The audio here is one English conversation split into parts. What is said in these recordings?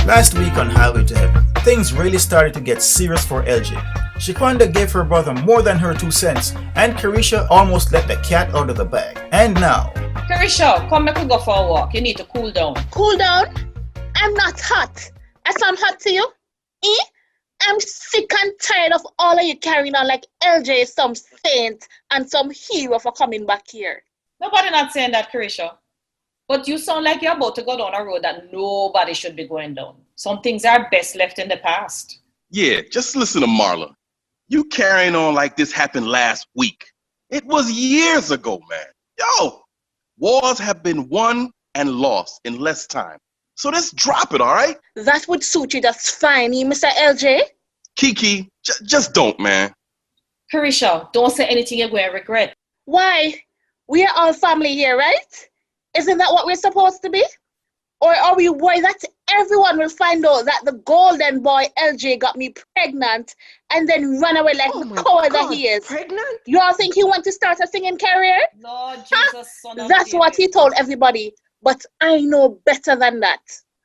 Last week on Highway to Heaven, things really started to get serious for LJ. Shaquanda gave her brother more than her 2 cents, and Karisha almost let the cat out of the bag. And now... Karisha, come make we go for a walk. You need to cool down. Cool down? I'm not hot. I sound hot to you? I'm sick and tired of all of you carrying on like LJ is some saint and some hero for coming back here. Nobody not saying that, Karisha. But you sound like you're about to go down a road that nobody should be going down. Some things are best left in the past. Yeah, just listen to Marla. You carrying on like this happened last week. It was years ago, man. Yo, wars have been won and lost in less time. So let's drop it, all right? That would suit you just fine, Mr. LJ. Kiki, just don't, man. Karisha, don't say anything you're going to regret. Why? We are all family here, right? Isn't that what we're supposed to be? Or are we worried that everyone will find out that the golden boy LJ got me pregnant and then run away like the coward that he is? Pregnant? You all think he wants to start a singing career? Lord Jesus, son of That's David. what he told everybody. But I know better than that.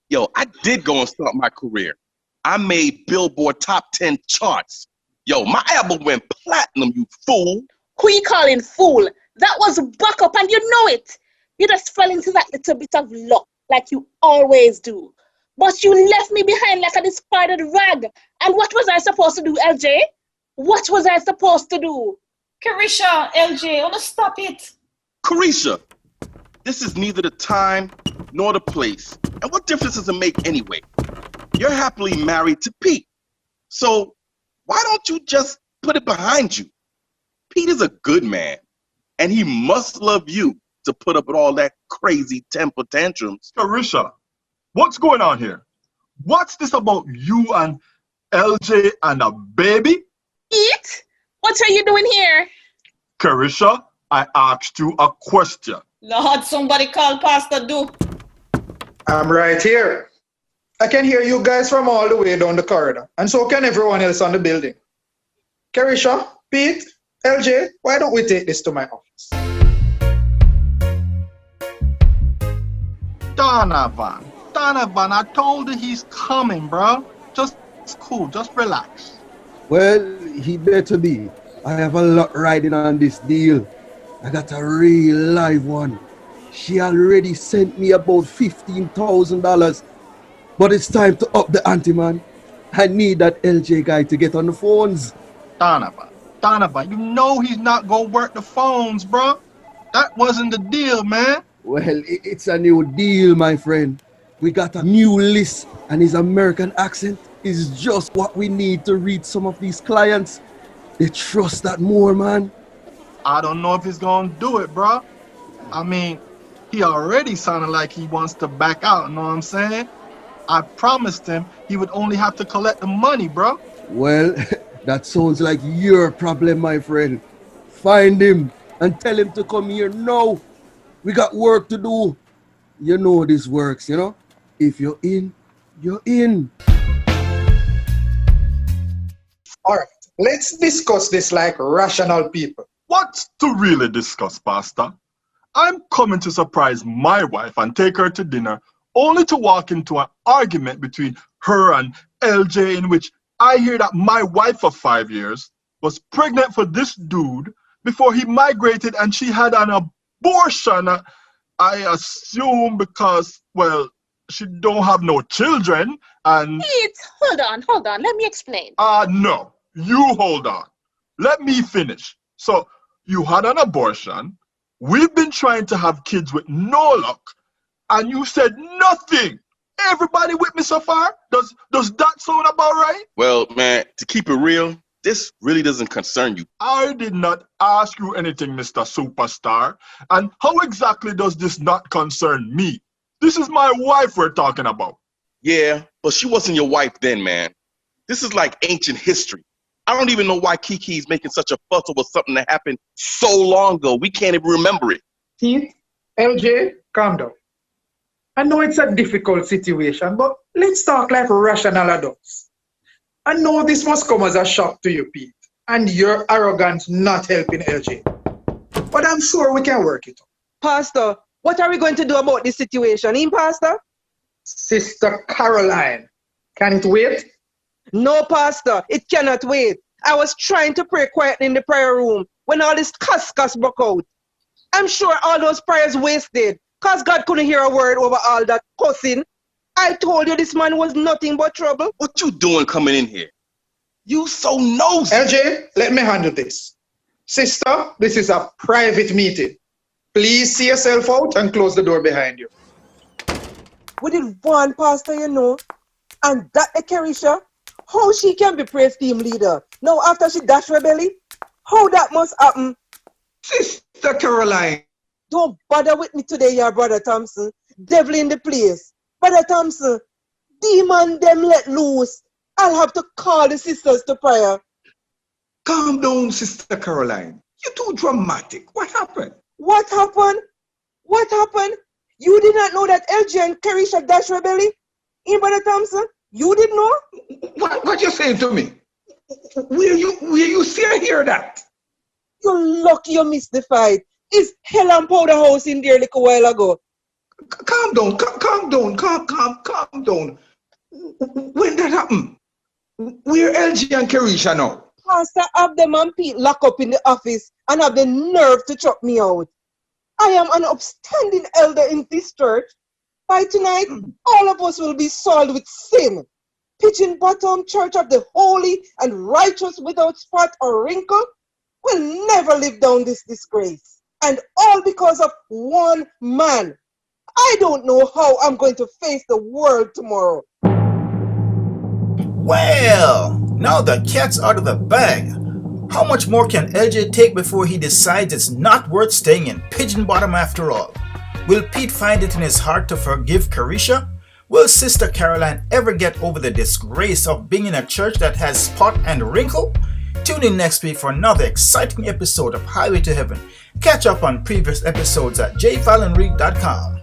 Yo, I did go and start my career. I made Billboard top 10 charts. Yo, my album went platinum, you fool. Who you calling fool? That was backup and you know it. You just fell into that little bit of luck like you always do. But you left me behind like a discarded rag. And what was I supposed to do, LJ? What was I supposed to do? Karisha, LJ, I want to stop it. Karisha, this is neither the time nor the place. And what difference does it make anyway? You're happily married to Pete. So why don't you just put it behind you? Pete is a good man, and he must love you to put up with all that crazy temper tantrums. Karisha, what's going on here? What's this about you and LJ and a baby? Pete, what are you doing here? Karisha, I asked you a question. Lord, somebody call Pastor Duke. I'm right here. I can hear you guys from all the way down the corridor, and so can everyone else on the building. Karisha, Pete, LJ, why don't we take this to my office? Donovan, I told you he's coming, bro. It's cool, just relax. Well, he better be. I have a lot riding on this deal. I got a real live one. She already sent me about $15,000. But it's time to up the ante, man. I need that LJ guy to get on the phones. Donovan, you know he's not gonna work the phones, bro. That wasn't the deal, man. Well, it's a new deal, my friend. We got a new list, and his American accent is just what we need to reach some of these clients. They trust that more, man. I don't know if he's gonna do it, bro. I mean, he already sounded like he wants to back out, you know what I'm saying? I promised him he would only have to collect the money, bro. Well, that sounds like your problem, my friend. Find him and tell him to come here now. We got work to do. You know this works, you know? If you're in, you're in. All right, let's discuss this like rational people. What's to really discuss, Pastor? I'm coming to surprise my wife and take her to dinner, only to walk into an argument between her and LJ in which I hear that my wife of 5 years was pregnant for this dude before he migrated and she had an abortion. I assume because, well, she don't have no children and... Pete, hold on. Let me explain. No. You hold on. Let me finish. So, you had an abortion. We've been trying to have kids with no luck. And you said nothing. Everybody with me so far? Does that sound about right? Well, man, to keep it real, this really doesn't concern you. I did not ask you anything, Mr. Superstar. And how exactly does this not concern me? This is my wife we're talking about. Yeah, but she wasn't your wife then, man. This is like ancient history. I don't even know why Kiki's making such a fuss over something that happened so long ago. We can't even remember it. Pete, LJ, calm down. I know it's a difficult situation, but let's talk like rational adults. I know this must come as a shock to you, Pete, and your arrogance not helping LJ. But I'm sure we can work it out. Pastor, what are we going to do about this situation, Pastor? Sister Caroline, Can it wait? No, Pastor, it cannot wait. I was trying to pray quietly in the prayer room when all this cuss broke out. I'm sure all those prayers wasted because God couldn't hear a word over all that cussing. I told you this man was nothing but trouble. What you doing coming in here? You so nosy. LJ, let me handle this. Sister, this is a private meeting. Please see yourself out and close the door behind you. We did one pastor, you know, and that Karisha, how she can be praise team leader now after she dashed her belly? How that must happen? Sister Caroline. Don't bother with me today, your brother Thompson. Devil in the place. Brother Thompson, demon them let loose. I'll have to call the sisters to prayer. Calm down, Sister Caroline. You're too dramatic. What happened? What happened? What happened? You did not know that LJ and Karisha dashed her belly? In Brother Thompson? You did know? What you saying to me? Will you see or hear that? You're lucky you missed the fight. It's hell and powder house in there a little while ago. Calm down. Calm down. When that happened? Where LG and Karisha now? Pastor have them and Pete lock up in the office and have the nerve to chop me out. I am an upstanding elder in this church. By tonight, all of us will be soiled with sin. Pigeon Bottom Church of the Holy and Righteous without spot or wrinkle will never live down this disgrace. And all because of one man. I don't know how I'm going to face the world tomorrow. Well, now the cat's out of the bag. How much more can LJ take before he decides it's not worth staying in Pigeon Bottom after all? Will Pete find it in his heart to forgive Karisha? Will Sister Caroline ever get over the disgrace of being in a church that has spot and wrinkle? Tune in next week for another exciting episode of Highway to Heaven. Catch up on previous episodes at jfallonreed.com.